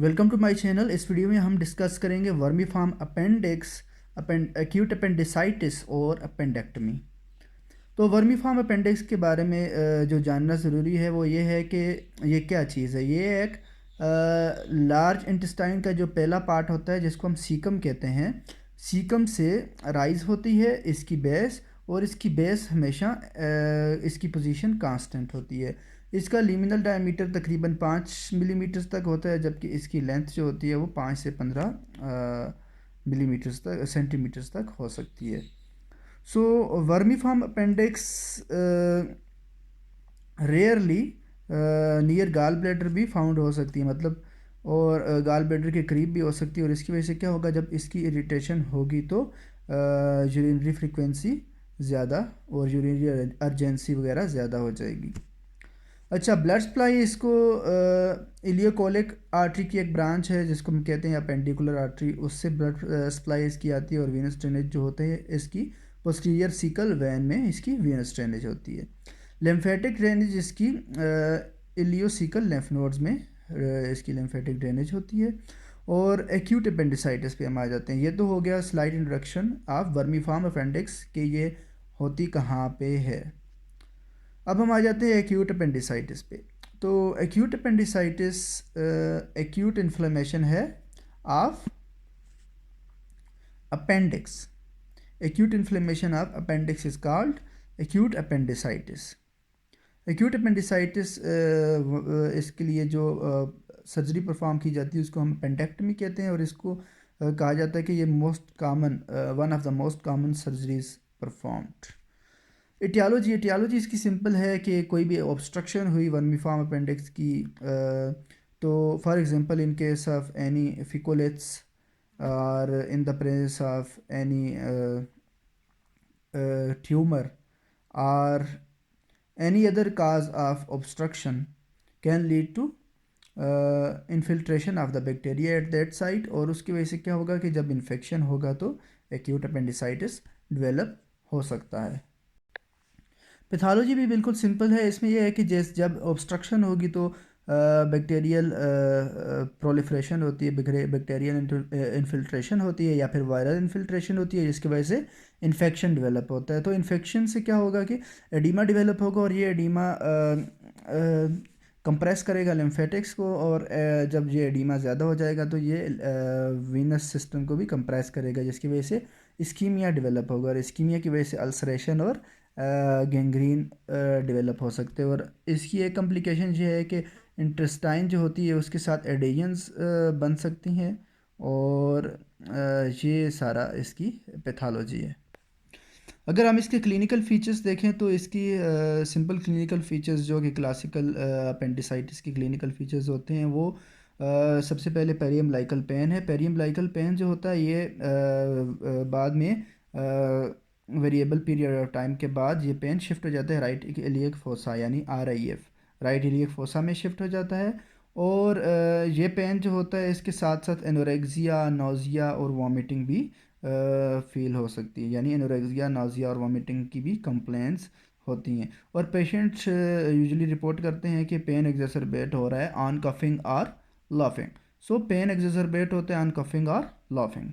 Welcome to my channel. इस video में हम डिस्कस करेंगे वर्मीफॉर्म अपेंडिक्स, एक्यूट अपेंडिसाइटिस और अपेंडेक्टमी। तो वर्मीफॉर्म अपेंडिक्स के बारे में जो जानना ज़रूरी है वो ये है कि ये क्या चीज़ है। ये एक लार्ज इंटेस्टाइन का जो पहला पार्ट होता है जिसको हम सीकम कहते हैं, सीकम से राइज होती है इसकी बेस, और इसकी बेस हमेशा इसकी पोजीशन कांस्टेंट होती है। इसका लिमिनल डायमीटर तकरीबन 5 मिलीमीटर तक होता है, जबकि इसकी लेंथ जो होती है वो 5 से 15 मिलीमीटर्स तक सेंटीमीटर्स तक हो सकती है। So vermiform appendix rarely near gall bladder भी फाउंड हो सकती है, मतलब और गाल ब्लैडर के करीब भी हो सकती है। और इसकी वजह से क्या होगा, जब इसकी इरिटेशन होगी तो यूरिनरी फ्रीक्वेंसी ज़्यादा और यूरिनरी अर्जेंसी वगैरह ज़्यादा हो जाएगी। अच्छा, ब्लड सप्लाई इसको इलियोकोलिक आर्टरी की एक ब्रांच है जिसको हम कहते हैं अपेंडिकुलर आर्टरी, उससे ब्लड सप्लाई इसकी आती है। और वीनस ड्रेनेज जो होते हैं इसकी पोस्टीरियर सीकल वैन में इसकी वीनस ड्रेनेज होती है। लिम्फेटिक ड्रेनेज इसकी इलियोसिकल लिम्फ नोड्स में इसकी लिम्फेटिक ड्रेनेज होती है। और एक्यूट अपेंडिसाइटिस पे हम आ जाते हैं। ये तो हो गया slide introduction of vermiform appendix कि ये होती कहाँ पे है। अब हम आ जाते हैं एक्यूट अपेंडिसाइटिस पे। तो एक्यूट अपेंडिसाइटिस एक्यूट इन्फ्लेमेशन है of appendix. Acute inflammation of appendix is called acute appendicitis. Acute appendicitis इसके लिए जो सर्जरी परफॉर्म की जाती है उसको हम अपेंडेक्टमी कहते हैं, और इसको कहा जाता है कि ये most common one of the most common surgeries performed. Etiology इसकी सिंपल है कि कोई भी ऑब्स्ट्रक्शन हुई वर्मीफॉर्म अपेंडिक्स की, तो for example in case of any faecoliths और in the presence of any tumour और any other cause of obstruction can lead to infiltration of the bacteria at that site, और उसकी वजह से क्या होगा कि जब इन्फेक्शन होगा तो एक्यूट अपेंडिसाइटिस डेवलप हो सकता है। पैथोलॉजी भी बिल्कुल सिंपल है। इसमें यह है कि जब ऑब्स्ट्रक्शन होगी तो बैक्टीरियल प्रोलिफरेशन होती है, बैक्टीरियल इन्फिल्ट्रेशन होती है या फिर वायरल इन्फिल्ट्रेशन होती है, जिसकी वजह से इन्फेक्शन डेवलप होता है। तो इन्फेक्शन से क्या होगा कि एडिमा डेवलप होगा, और ये एडिमा कंप्रेस करेगा लिम्फेटिक्स को, और जब ये एडिमा ज़्यादा हो जाएगा तो ये वीनस सिस्टम को भी कंप्रेस करेगा, जिसकी वजह से इस्कीमिया डेवलप होगा, और इस्कीमिया की वजह से अल्सरेशन और गैंग्रीन डेवलप हो सकते हैं। और इसकी एक कॉम्प्लिकेशन ये है कि इंटेस्टाइन जो होती है उसके साथ एडेजन्स बन सकती हैं, और ये सारा इसकी पैथोलॉजी है। अगर हम इसके क्लिनिकल फीचर्स देखें तो इसकी सिंपल क्लिनिकल फीचर्स जो कि क्लासिकल अपेंडिसाइटिस की क्लिनिकल फीचर्स होते हैं वो सबसे पहले पेरियम्बलाइकल पेन है। पेरियम्बलाइकल पेन जो होता है ये बाद में वेरिएबल पीरियड ऑफ टाइम के बाद ये पेन शिफ्ट हो जाता है राइट इलियक फोसा यानी RIF, राइट इलियक फोसा में शिफ्ट हो जाता है। और ये पेन जो होता है इसके साथ साथ एनोरेक्सिया, नोज़िया और वॉमिटिंग भी फील हो सकती है, यानी एनोरेक्सिया, नाउजिया और वॉमिटिंग की भी कंप्लेंट्स होती हैं। और पेशेंट्स यूजुअली रिपोर्ट करते हैं कि पेन एक्सरबेट हो रहा है ऑन कफिंग और लाफिंग। सो पेन एक्सरबेट होते हैं ऑन कफिंग और लाफिंग।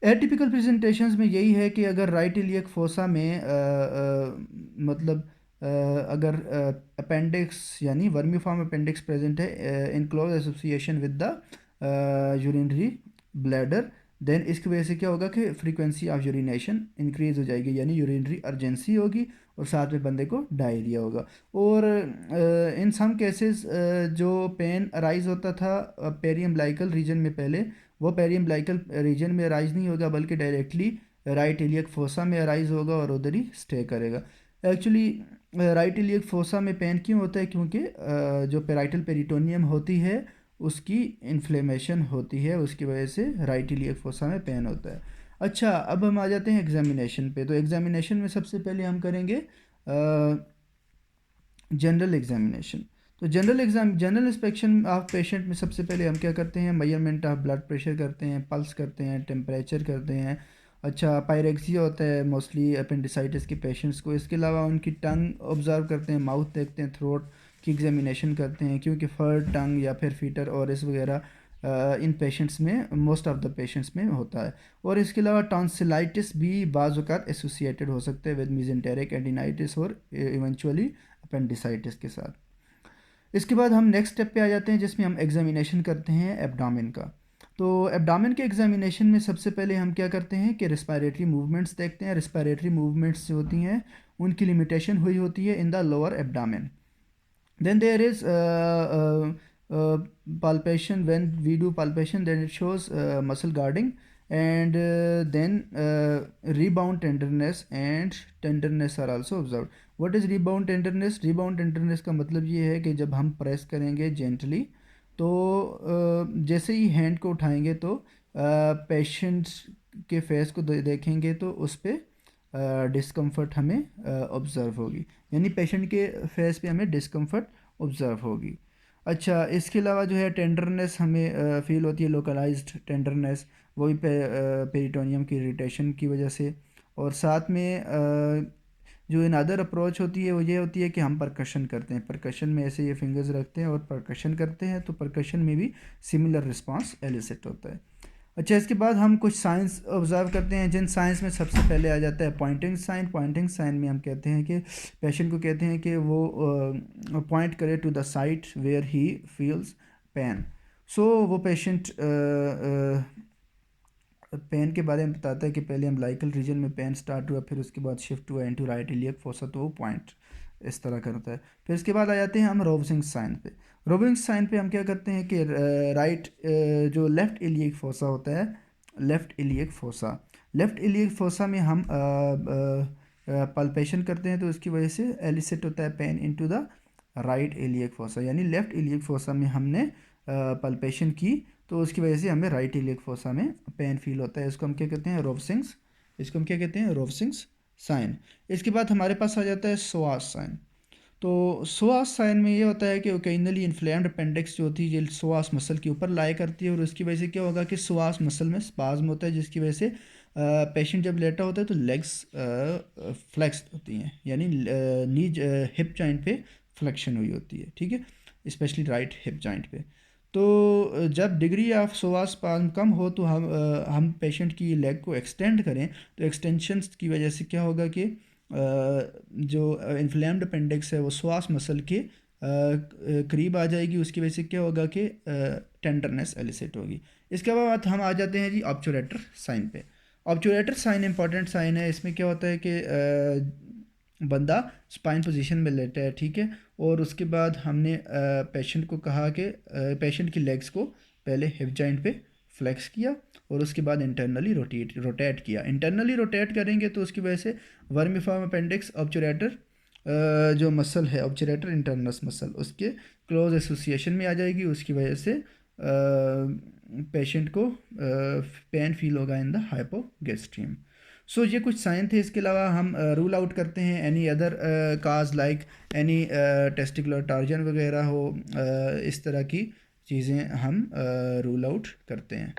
एटिपिकल प्रेजेंटेशंस में यही है कि अगर राइट इलियक फोसा में मतलब अगर अपेंडिक्स यानी वर्मीफॉर्म अपेंडिक्स प्रेजेंट है in close association with the urinary bladder, then इसकी वजह से क्या होगा कि फ्रीक्वेंसी ऑफ यूरिनेशन इंक्रीज हो जाएगी, यानी यूरिनरी अर्जेंसी होगी, और साथ में बंदे को डायरिया होगा। और इन सम केसेस जो पेन अराइज होता था पेरियम्बलाइकल रीजन में पहले, वो पेरियम्बलाइकल रीजन में अराइज नहीं होगा बल्कि डायरेक्टली राइट इलियक फोसा में अराइज होगा और उधर ही स्टे करेगा। एक्चुअली राइट इलियक फोसा में पेन क्यों होता है, क्योंकि जो पेराइटल पेरिटोनियम होती है उसकी इन्फ्लेमेशन होती है, उसकी वजह से राइट इलियक फोसा में पेन होता है। अच्छा, अब हम आ जाते हैं एग्जामिनेशन पे। तो एग्जामिनेशन में सबसे पहले हम करेंगे जनरल एग्जामिनेशन। तो जनरल इंस्पेक्शन ऑफ पेशेंट में सबसे पहले हम क्या करते हैं, मेजरमेंट ऑफ ब्लड प्रेशर करते हैं, पल्स करते हैं, टेम्परेचर करते हैं। अच्छा, पायरेक्सिया होता है मोस्टली अपेंडिसाइटिस के पेशेंट्स को। इसके अलावा उनकी टंग ऑब्जर्व करते हैं, माउथ देखते हैं, थ्रोट की एग्जामिनेशन करते हैं, क्योंकि फर टंग या फिर फीटर और इस वगैरह इन पेशेंट्स में, मोस्ट ऑफ द पेशेंट्स में होता है। और इसके अलावा टॉन्सिलाइटिस भी बाज़ औक़ात एसोसिएटेड हो सकते हैं विद मीजेंटेरिक एंटीनाइटिस और इवेंचुअली अपेंडिसाइटिस के साथ। इसके बाद हम नेक्स्ट स्टेप पे आ जाते हैं जिसमें हम एग्जामिनेशन करते हैं एब्डामिन का। तो एब्डामिन के एग्जामिनेशन में सबसे पहले हम क्या करते हैं कि रेस्पिरेटरी मूवमेंट्स देखते हैं। रेस्पिरेटरी मूवमेंट्स जो होती हैं उनकी लिमिटेशन हुई होती है in the lower abdomen. Then there is palpation. When we do palpation, then it shows muscle guarding, and then rebound tenderness and tenderness are also observed. What is rebound tenderness? Rebound tenderness का मतलब ये है कि जब हम press करेंगे gently तो जैसे ही हैंड को उठाएंगे तो पेशेंट्स के फेस को देखेंगे तो उस पर डिस्कम्फर्ट हमें ऑब्ज़र्व होगी, यानी पेशेंट के फेस पे हमें डिस्कम्फर्ट ऑब्ज़र्व होगी। अच्छा, इसके अलावा जो है टेंडरनेस हमें फ़ील होती है, लोकलाइज्ड टेंडरनेस, वो भी पेरिटोनियम की इरिटेशन की वजह से। और साथ में जो इन अदर अप्रोच होती है वो ये होती है कि हम परकशन करते हैं, परकशन में ऐसे ये फिंगर्स रखते हैं और परकशन करते हैं, तो परकशन में भी सिमिलर रिस्पांस एलिसिट होता है। अच्छा, इसके बाद हम कुछ साइंस ऑब्जर्व करते हैं, जिन साइंस में सबसे पहले आ जाता है पॉइंटिंग साइन। पॉइंटिंग साइन में हम कहते हैं कि पेशेंट को कहते हैं कि वो पॉइंट करे to the site where he feels pain. So वो पेशेंट पेन के बारे में बताता है कि पहले अम्बिलिकल रीजन में पेन स्टार्ट हुआ, फिर उसके बाद शिफ्ट हुआ इनटू राइट इलियक फोसा, तो वो पॉइंट इस तरह करता है। फिर इसके बाद आ जाते हैं हम रोबसिंग साइन पे। रोबसिंग साइन पे हम क्या करते हैं कि राइट जो लेफ़्ट इलियक फोसा होता है, लेफ़्ट इलियक फोसा में हम पल्पेशन करते हैं, तो उसकी वजह से एलिसिट होता है pain into the right iliac fossa, यानी लेफ़्ट इलियक फोसा में हमने पल्पेशन की तो उसकी वजह से हमें राइट इलियक फोसा में पेन फील होता है। इसको हम क्या कहते हैं? रोबसिंग्स। इसको हम क्या कहते हैं? रोबसिंग्स साइन। इसके बाद हमारे पास आ जाता है सोआस साइन। तो सोआस साइन में ये होता है कि ओकेजनली इन्फ्लेम्ड अपेंडिक्स जो होती है ये सोआस मसल के ऊपर लाई करती है, और उसकी वजह से क्या होगा कि सोआस मसल में स्पाज्म होता है, जिसकी वजह से पेशेंट जब लेटा होता है तो लेग्स फ्लेक्स होती हैं, यानी नीज हिप जॉइंट पे फ्लेक्शन हुई होती है, ठीक है, स्पेशली राइट हिप जॉइंट पे। तो जब डिग्री ऑफ सोआस स्पाज्म कम हो तो हम पेशेंट की लेग को एक्सटेंड करें, तो एक्सटेंशंस की वजह से क्या होगा कि जो इन्फ्लेम्ड अपेंडिक्स है वो सोआस मसल के करीब आ जाएगी, उसकी वजह से क्या होगा कि टेंडरनेस एलिसिट होगी। इसके बाद हम आ जाते हैं जी ऑब्चुरेटर साइन पे। ऑब्चुरेटर साइन इंपॉर्टेंट साइन है। इसमें क्या होता है कि बंदा स्पाइन पोजीशन में लेटा है, ठीक है, और उसके बाद हमने पेशेंट को कहा कि पेशेंट की लेग्स को पहले हिप जॉइंट पे फ्लेक्स किया और उसके बाद इंटरनली रोटेट किया। इंटरनली रोटेट करेंगे तो उसकी वजह से वर्मिफॉर्म अपेंडिक्स ऑब्चुरेटर जो मसल है, ऑब्चुरेटर इंटरनस मसल, उसके क्लोज एसोसिएशन में आ जाएगी, उसकी वजह से पेशेंट को पेन फील होगा इन द हाइपोगैस्ट्रियम। सो ये कुछ साइन थे। इसके अलावा हम रूल आउट करते हैं एनी अदर काज लाइक एनी टेस्टिकुलर टार्जन वगैरह हो, इस तरह की चीज़ें हम रूल आउट करते हैं।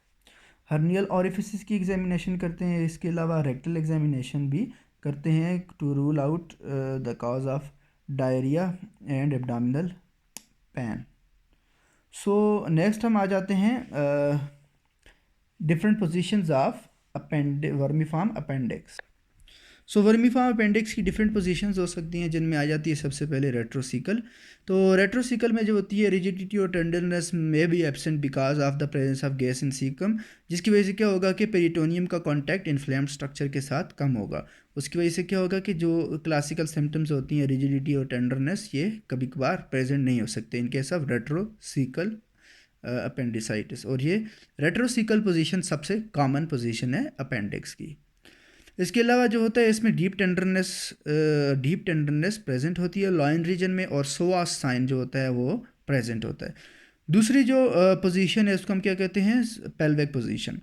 हर्नियल ऑरिफिस की एग्जामिनेशन करते हैं। इसके अलावा रेक्टल एग्जामिनेशन भी करते हैं to rule out the cause of diarrhoea and abdominal pain. So next हम आ जाते हैं different positions of vermiform appendix. So vermiform appendix की डिफरेंट पोजीशंस हो सकती हैं, जिनमें आ जाती है सबसे पहले रेट्रोसिकल। तो रेट्रोसिकल में जो होती है रिजिडिटी और टेंडरनेस में भी absent because of the presence of gas in caecum, जिसकी वजह से क्या होगा कि पेरिटोनियम का कांटेक्ट इन्फ्लेम्ड स्ट्रक्चर के साथ कम होगा। उसकी वजह से क्या होगा कि जो क्लासिकल सिम्टम्स होती हैं रिजिडिटी और टेंडरनेस, ये कभी कभार प्रेजेंट नहीं हो सकते इन केस ऑफ रेट्रोसिकल अपेंडिसाइटिस, और ये रेट्रोसिकल पोजीशन सबसे कॉमन पोजीशन है अपेंडिक्स की। इसके अलावा जो होता है इसमें डीप टेंडरनेस प्रेजेंट होती है लॉइन रीजन में, और सोआस साइन जो होता है वो प्रेजेंट होता है। दूसरी जो पोजीशन है उसको हम क्या कहते हैं? Pelvic position.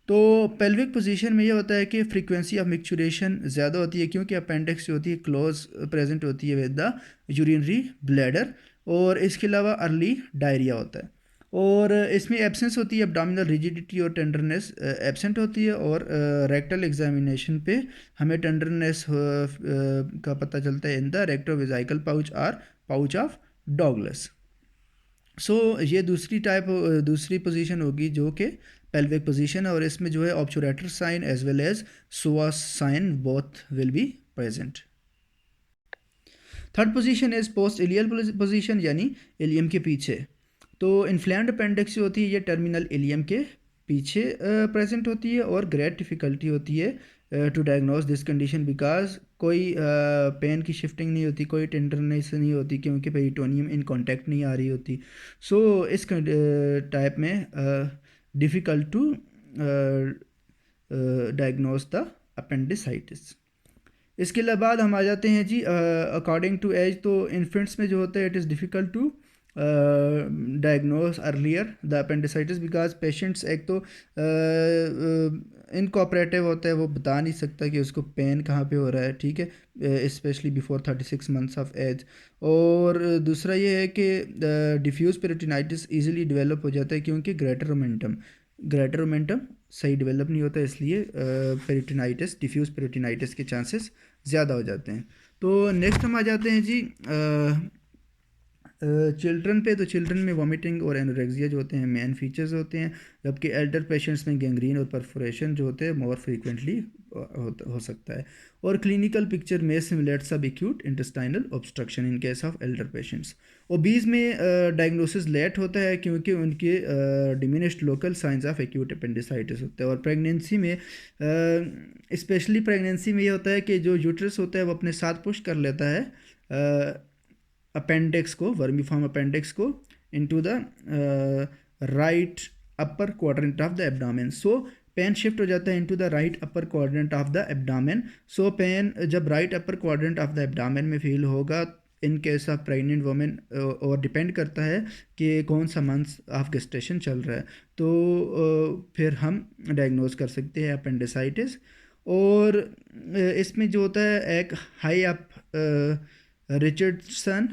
तो पेल्विक पोजीशन में ये होता है कि फ्रीक्वेंसी ऑफ मिक्चुरेशन ज़्यादा होती है, क्योंकि अपेंडिक्स जो होती है क्लोज प्रेजेंट होती है विद द यूरिनरी ब्लैडर, और इसके अलावा अर्ली डायरिया होता है, और इसमें एब्सेंस होती है एब्डोमिनल रिजिडिटी और टेंडरनेस एब्सेंट होती है। और रेक्टल एग्जामिनेशन पे हमें टेंडरनेस का पता चलता है इन द रेक्टोवेजाइकल पाउच और पाउच ऑफ डॉगलेस। ये दूसरी पोजीशन होगी जो कि पेल्विक पोजीशन है, और इसमें जो है obturator sign as well as psoas sign both will be present. Third position is post ileal position, यानी इलियम के पीछे। तो इन्फ्लेम्ड अपेंडिक्स जो होती है ये टर्मिनल इलियम के पीछे प्रेजेंट होती है, और ग्रेट डिफ़िकल्टी होती है to diagnose this condition because कोई पेन की शिफ्टिंग नहीं होती, कोई टेंडरनेस नहीं होती, क्योंकि पेरिटोनियम इन कांटेक्ट नहीं आ रही होती। इस टाइप में difficult to diagnose the appendicitis. इसके बाद हम आ जाते हैं जी अकॉर्डिंग टू एज। तो इन्फेंट्स में जो होता है it is difficult to diagnose earlier the appendicitis because patients एक तो इनकोऑपरेटिव होता है, वो बता नहीं सकता कि उसको पेन कहाँ पे हो रहा है, ठीक है, specially before 36 months of age. और दूसरा ये है कि डिफ्यूज़ पेरिटोनाइटिस इजीली डेवलप हो जाता है, क्योंकि ग्रेटर मोमेंटम सही डेवलप नहीं होता, इसलिए पेरिटोनाइटिस डिफ्यूज़ पेरिटोनाइटिस के चांसेस ज़्यादा हो जाते हैं। तो नेक्स्ट हम आ जाते हैं जी चिल्ड्रन पे। तो चिल्ड्रन में वॉमिटिंग और एनोरेक्सिया जो होते हैं मेन फीचर्स होते हैं, जबकि एल्डर पेशेंट्स में गैंग्रीन और परफोरेशन जो होते हैं मोर फ्रीक्वेंटली हो सकता है। और क्लिनिकल पिक्चर में सिमुलेट सब acute intestinal obstruction in case of Elder patients. Obese में डायग्नोसिस लेट होता है, क्योंकि उनके diminished local science of acute appendicitis होता है। और प्रेगनेंसी में स्पेशली प्रेगनेंसी में ये होता है कि जो यूट्रस होता है वो अपने साथ पुश कर लेता है अपेंडिक्स को, वर्मीफॉर्म अपेंडिक्स को, into the right upper quadrant of the abdomen. Pain shift हो जाता है into the right upper quadrant of the abdomen. Pain जब right upper quadrant of the abdomen में फील होगा in case of pregnant women, और depend करता है कि कौन सा मंथ ऑफ गेस्टेशन चल रहा है, तो फिर हम डायग्नोज कर सकते हैं अपेंडिसाइटिस। और इसमें जो होता है एक high up Richardson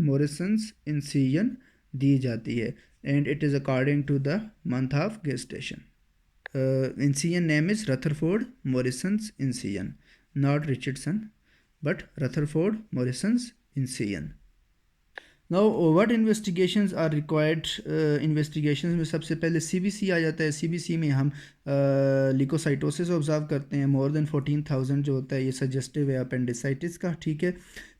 Morrison's incision दी जाती है, and it is according to the month of gestation. Incision name is Rutherford Morrison's incision, not Richardson but Rutherford Morrison's incision. Now what investigations are required. Investigations में सबसे पहले CBC आ जाता है। CBC में हम लिकोसाइटोसिस ऑब्जर्व करते हैं, मोर देन 14,000 जो होता है ये सजेस्टिव है अपेंडिसाइटिस का, ठीक है।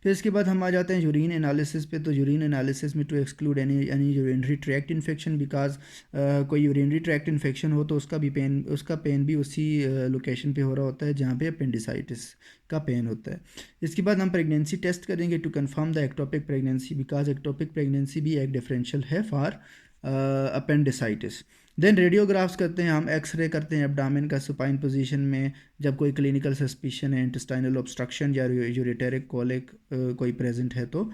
फिर इसके बाद हम आ जाते हैं यूरिन एनालिसिस पे। तो यूरिन एनालिसिस में to exclude any urinary tract infection, because कोई यूरिनरी ट्रैक्ट इन्फेक्शन हो तो उसका पेन भी उसी लोकेशन पे हो रहा होता है जहाँ पे अपेंडिसाइटिस का पेन होता है। इसके बाद हम प्रेगनेंसी टेस्ट करेंगे to confirm the ectopic pregnancy, because ectopic pregnancy भी एक डिफरेंशियल है फॉर अपेंडिसाइटिस। देन रेडियोग्राफ्स करते हैं हम, एक्सरे करते हैं एब्डामिन का सुपाइन पोजीशन में, जब कोई क्लिनिकल सस्पिशन है इंटेस्टाइनल ऑब्स्ट्रक्शन या यूरेटेरिक कोलिक कोई प्रेजेंट है तो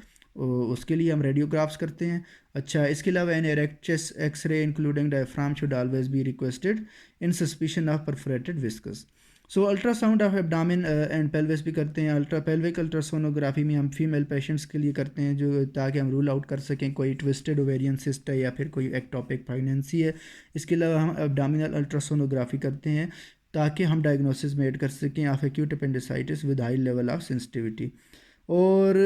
उसके लिए हम रेडियोग्राफ्स करते हैं। अच्छा, इसके अलावा an erect chest X-ray including diaphragm should always be requested in suspicion of perforated viscus. Ultrasound of abdomen and pelvis भी करते हैं। पेल्विक अल्ट्रासोनोग्राफी में हम फीमेल पेशेंट्स के लिए करते हैं, जो ताकि हम रूल आउट कर सकें कोई ट्विस्टेड ओवेरियन सिस्ट है या फिर कोई एक्टोपिक प्रेगनेंसी है। इसके अलावा हम एब्डामिनल अल्ट्रासोनोग्राफी करते हैं ताकि हम डायग्नोसिस मेड कर सकें of acute appendicitis with high level of sensitivity. और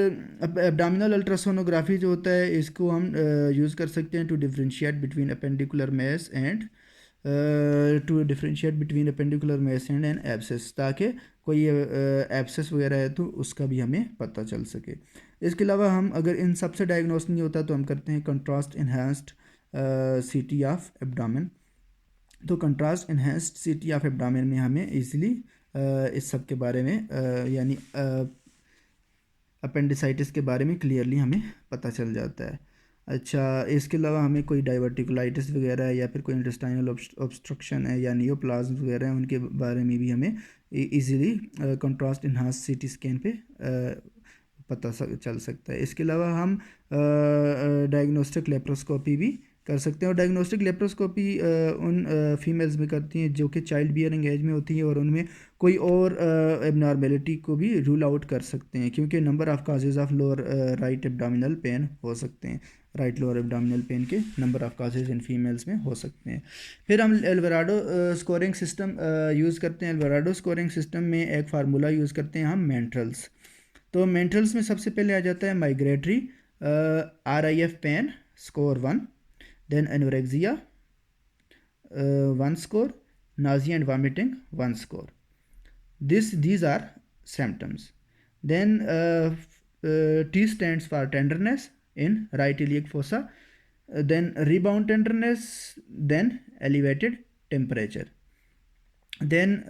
एब्डामिनल अल्ट्रासोनोग्राफी जो होता है इसको हम यूज़ कर सकते हैं to differentiate between appendicular mass and appendicular mass and an abscess, ताकि कोई एब्सेस वगैरह है तो उसका भी हमें पता चल सके। इसके अलावा हम अगर इन सब से डायग्नोस नहीं होता तो हम करते हैं कंट्रास्ट इन्हांस्ड सीटी ऑफ एब्डामिन। तो कंट्रास्ट इन्हांस्ड सीटी ऑफ एब्डामिन में हमें इजीली इस सब के बारे में यानी अपेंडिसाइटिस के बारे में क्लियरली हमें पता चल जाता है। अच्छा, इसके अलावा हमें कोई डाइवर्टिकुलाइटिस वगैरह है या फिर कोई इंटेस्टाइनल ऑब्स्ट्रक्शन है या नियोप्लाज्म वगैरह है, उनके बारे में भी हमें easily contrast enhanced CT scan पे पता चल सकता है। इसके अलावा हम डायग्नोस्टिक लेप्रोस्कोपी भी कर सकते हैं, और डायग्नोस्टिक लेप्रोस्कोपी उन फीमेल्स में करती हैं जो कि चाइल्ड बियरिंग एज में होती हैं, और उनमें कोई और एबनॉर्मेलिटी को भी रूल आउट कर सकते हैं, क्योंकि number of causes of lower right abdominal pain हो सकते हैं। राइट लोअर एब्डोमिनल पेन के number of causes in females में हो सकते हैं। फिर हम एल्वराडो स्कोरिंग सिस्टम यूज़ करते हैं। एल्वराडो स्कोरिंग सिस्टम में एक फार्मूला यूज़ करते हैं हम मेंट्रल्स। तो मेंट्रल्स में सबसे पहले आ जाता है migratory RIF pain, score 1. Then anorexia, 1 score. Nausea and vomiting, 1 score. These are symptoms. Then T stands for tenderness in right iliac fossa. Then rebound tenderness, then elevated temperature. Then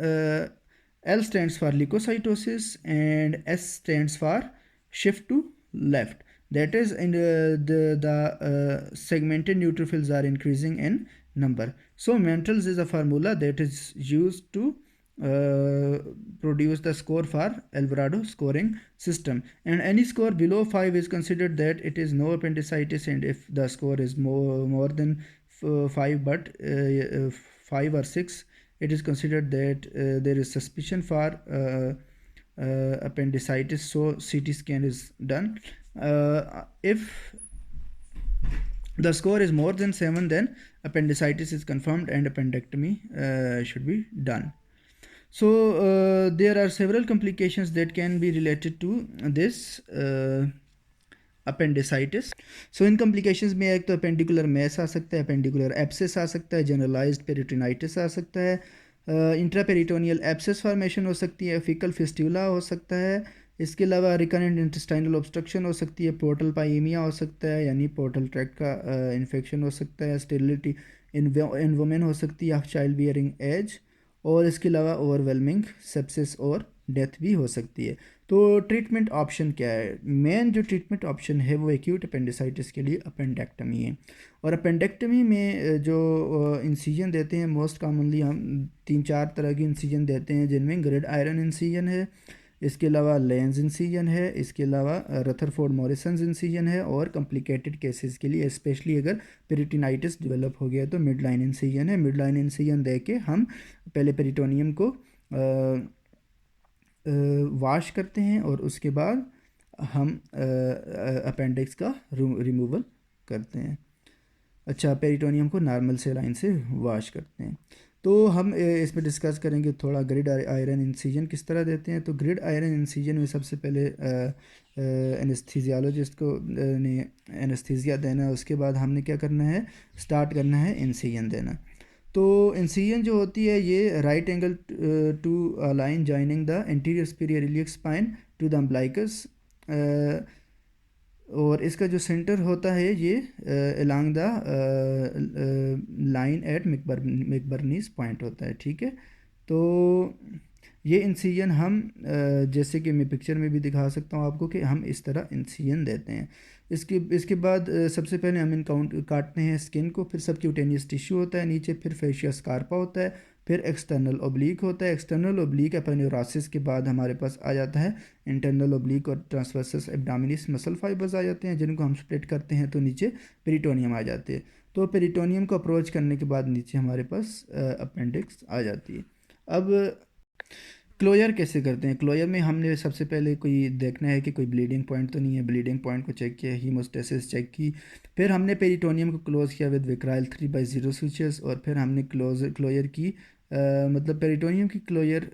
L stands for leukocytosis and S stands for shift to left. That is, in the segmented neutrophils are increasing in number. So Mantel's is a formula that is used to produce the score for Alvarado scoring system, and any score below 5 is considered that it is no appendicitis, and if the score is more than 5 but 5 or 6, it is considered that there is suspicion for appendicitis, so CT scan is done. If the score is more than 7, then appendicitis is confirmed and appendectomy should be done. So there are several complications that can be related to this appendicitis. So in complications में एक तो appendicular mass आ सकता है, appendicular abscess आ सकता है, generalized peritonitis आ सकता है, intraperitoneal abscess formation हो सकती है, fecal fistula हो सकता है, इसके अलावा recurrent intestinal obstruction हो सकती है, portal pyemia हो सकता है यानी portal tract का infection हो सकता है, sterility in women हो सकती है of child bearing age, और इसके अलावा ओवरवेलमिंग सेप्सिस और डेथ भी हो सकती है। तो ट्रीटमेंट ऑप्शन क्या है? मेन जो ट्रीटमेंट ऑप्शन है वो एक्यूट अपेंडिसाइटिस के लिए अपेंडेक्टमी है, और अपेंडेक्टमी में जो इंसीजन देते हैं मोस्ट कॉमनली हम 3-4 तरह की इंसीजन देते हैं, जिनमें ग्रिड आयरन इंसीजन है, इसके अलावा लेंस इंसीजन है, इसके अलावा रथरफोर्ड मॉरिसन इंसीजन है, और कॉम्प्लिकेटेड केसेस के लिए स्पेशली अगर पेरिटोनाइटिस डेवलप हो गया तो मिड लाइन इंसीजन है। मिड लाइन इंसीजन दे के हम पहले पेरिटोनियम को वॉश करते हैं और उसके बाद हम अपेंडिक्स का रिमूवल करते हैं। अच्छा, पेरिटोनियम को नॉर्मल सेलाइन से वॉश करते हैं। तो हम इसमें डिस्कस करेंगे थोड़ा ग्रिड आयरन इंसीजन किस तरह देते हैं। तो ग्रिड आयरन इंसीजन में सबसे पहले एनेस्थीसियोलॉजिस्ट को ने एनेस्थीसिया देना है, उसके बाद हमने क्या करना है, स्टार्ट करना है इंसीजन देना। तो इंसीजन जो होती है ये right angle to line joining the anterior superior iliac spine to the umbilicus, और इसका जो सेंटर होता है ये along the line at McBurney's point होता है, ठीक है। तो ये इंसीजन हम जैसे कि मैं पिक्चर में भी दिखा सकता हूँ आपको कि हम इस तरह इंसीजन देते हैं। इसके बाद सबसे पहले हम काटते हैं स्किन को, फिर सबक्यूटेनियस टिश्यू होता है नीचे, फिर फेशिया स्कारपा होता है, फिर एक्सटर्नल ओब्लीक होता है। एक्सटर्नल ओब्लीक एपोन्यूरोसिस के बाद हमारे पास आ जाता है इंटरनल ओब्लीक और ट्रांसवर्सस एब्डोमिनिस मसल फाइबर्स आ जाते हैं, जिनको हम स्प्लिट करते हैं तो नीचे पेरिटोनियम आ जाते हैं। तो पेरिटोनियम को अप्रोच करने के बाद नीचे हमारे पास अपेंडिक्स आ जाती है। अब क्लोजर कैसे करते हैं? क्लोजर में हमने सबसे पहले कोई देखना है कि कोई ब्लीडिंग पॉइंट तो नहीं है, ब्लीडिंग पॉइंट को चेक किया, हीमोस्टेसिस चेक की, फिर हमने पेरिटोनियम को क्लोज किया विद विक्राइल 3/0 स्विचेस, और फिर हमने क्लोजर की मतलब पेरिटोनियम की क्लोजर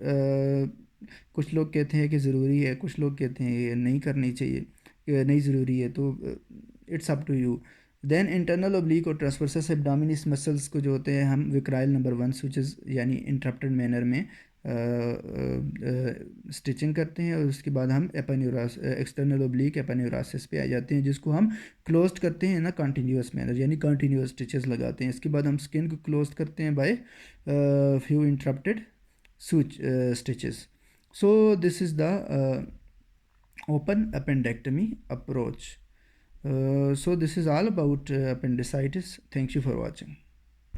कुछ लोग कहते हैं कि ज़रूरी है, कुछ लोग कहते हैं ये नहीं करनी चाहिए, नहीं ज़रूरी है, तो it's up to you. Then internal oblique और ट्रांसवर्सस एब्डोमिनिस मसल्स को जो होते हैं हम विक्राइल नंबर 1 स्विचेस यानी इंटरप्टेड मैनर में स्टिचिंग करते हैं, और उसके बाद हम एक्सटर्नल ओब्लीक एपोन्यूरोसिस पे आ जाते हैं, जिसको हम क्लोज्ड करते हैं ना कंटिन्यूस मैनर यानी कंटिन्यूस स्टिचेस लगाते हैं। इसके बाद हम स्किन को क्लोज करते हैं by few interrupted stitches. So this is the open appendectomy approach. So this is all about appendicitis. Thank you for watching.